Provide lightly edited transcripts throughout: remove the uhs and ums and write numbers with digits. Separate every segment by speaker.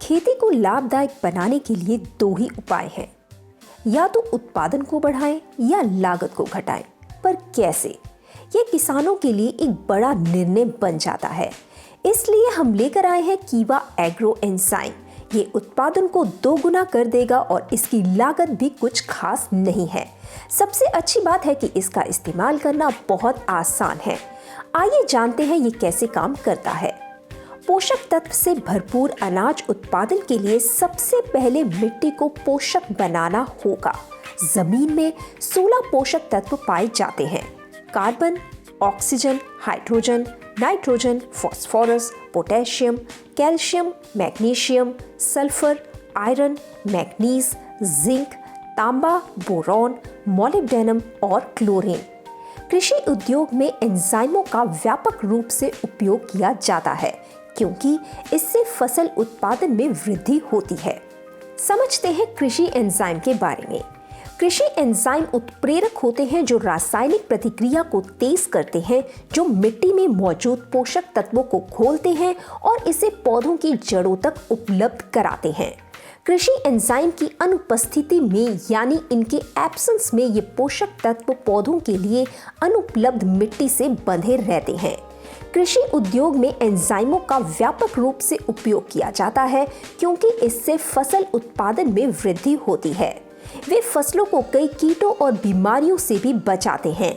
Speaker 1: खेती को लाभदायक बनाने के लिए दो ही उपाय हैं, या तो उत्पादन को बढ़ाएं या लागत को घटाएं। पर कैसे? ये किसानों के लिए एक बड़ा निर्णय बन जाता है। इसलिए हम लेकर आए हैं कीवा एग्रो एंजाइम। ये उत्पादन को दोगुना कर देगा और इसकी लागत भी कुछ खास नहीं है। सबसे अच्छी बात है कि इसका इस्तेमाल करना बहुत आसान है। आइए जानते हैं ये कैसे काम करता है। पोषक तत्व से भरपूर अनाज उत्पादन के लिए सबसे पहले मिट्टी को पोषक बनाना होगा। जमीन में 16 पोषक तत्व पाए जाते हैं: carbon, oxygen, hydrogen, nitrogen, phosphorus, potassium, calcium, magnesium, sulphur, iron, manganese, zinc, तांबा, बोरॉन, मोलिब्डेनम और क्लोरीन। कृषि उद्योग में एंजाइमों का व्यापक रूप से उपयोग किया जाता है क्योंकि इससे फसल उत्पादन में वृद्धि होती है। समझते हैं कृषि एंजाइम के बारे में। कृषि एंजाइम उत्प्रेरक होते हैं जो रासायनिक प्रतिक्रिया को तेज करते हैं, जो मिट्टी में मौजूद पोषक तत्वों को खोलते हैं और इसे पौधों की जड़ों तक उपलब्ध कराते हैं। कृषि एंजाइम की अनुपस्थिति में यानी इनके एब्सेंस में ये पोषक तत्व पौधों के लिए अनुपलब्ध मिट्टी से बंधे रहते हैं। कृषि उद्योग में एंजाइमों का व्यापक रूप से उपयोग किया जाता है क्योंकि इससे फसल उत्पादन में वृद्धि होती है। वे फसलों को कई कीटों और बीमारियों से भी बचाते हैं।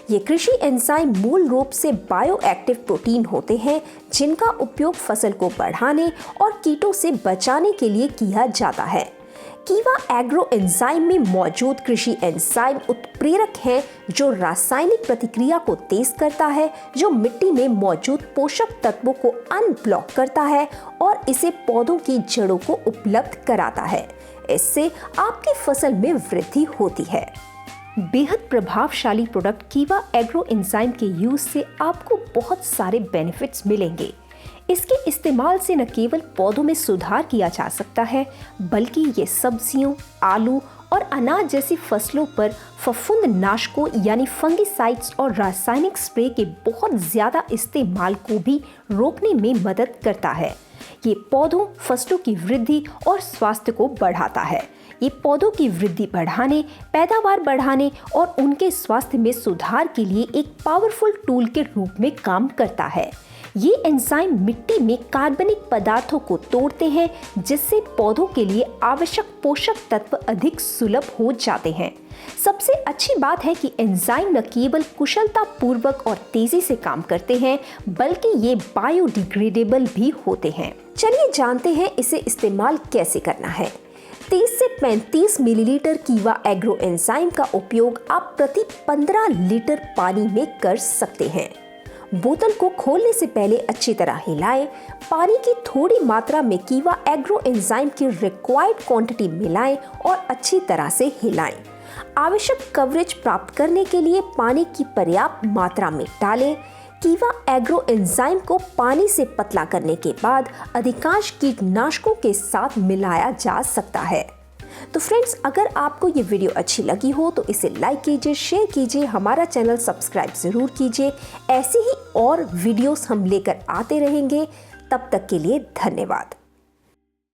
Speaker 1: ये कृषि एंजाइम मूल रूप से बायोएक्टिव प्रोटीन होते हैं जिनका उपयोग फसल को बढ़ाने और कीटों से बचाने के लिए किया जाता है। कीवा एग्रो एंजाइम में मौजूद कृषि एंजाइम उत्प्रेरक हैं जो रासायनिक प्रतिक्रिया को तेज करता है, जो मिट्टी में मौजूद पोषक तत्वों को अनब्लॉक करता है और इसे पौधों की जड़ों को उपलब्ध कराता है। इससे आपकी फसल में वृद्धि होती है। बेहद प्रभावशाली प्रोडक्ट कीवा एग्रो एंजाइम के यूज से आपको बहुत सारे बेनिफिट्स मिलेंगे। इसके इस्तेमाल से न केवल पौधों में सुधार किया जा सकता है, बल्कि ये सब्जियों, आलू और अनाज जैसी फसलों पर फफूंदनाशकों यानी फंगिसाइड्स और रासायनिक स्प्रे के बहुत ज़्यादा इस्तेमाल को भी रोकने में मदद करता है। ये पौधों, फसलों की वृद्धि और स्वास्थ्य को बढ़ाता है। ये पौधों की वृद्धि बढ़ाने, पैदावार बढ़ाने और उनके स्वास्थ्य में सुधार के लिए एक पावरफुल टूल के रूप में काम करता है। ये एंजाइम मिट्टी में कार्बनिक पदार्थों को तोड़ते हैं जिससे पौधों के लिए आवश्यक पोषक तत्व अधिक सुलभ हो जाते हैं। सबसे अच्छी बात है कि एंजाइम न केवल कुशलता पूर्वक और तेजी से काम करते हैं, बल्कि ये बायोडिग्रेडेबल भी होते हैं। चलिए जानते हैं इसे इस्तेमाल कैसे करना है। 30 से 35 मिलीलीटर कीवा एग्रो एंजाइम का उपयोग आप प्रति 15 लीटर पानी में कर सकते हैं। बोतल को खोलने से पहले अच्छी तरह हिलाएं। पानी की थोड़ी मात्रा में कीवा एग्रो एंजाइम की रिक्वायर्ड क्वांटिटी मिलाएं और अच्छी तरह से हिलाएं। आवश्यक कवरेज प्राप्त करने के लिए पानी की पर्याप्त मात्रा में डालें। कीवा एग्रो एंजाइम को पानी से पतला करने के बाद अधिकांश कीटनाशकों के साथ मिलाया जा सकता है। तो फ्रेंड्स, अगर आपको ये वीडियो अच्छी लगी हो तो इसे लाइक कीजिए, शेयर कीजिए, हमारा चैनल सब्सक्राइब ज़रूर कीजिए। ऐसे ही और वीडियोस हम लेकर आते रहेंगे। तब तक के लिए धन्यवाद।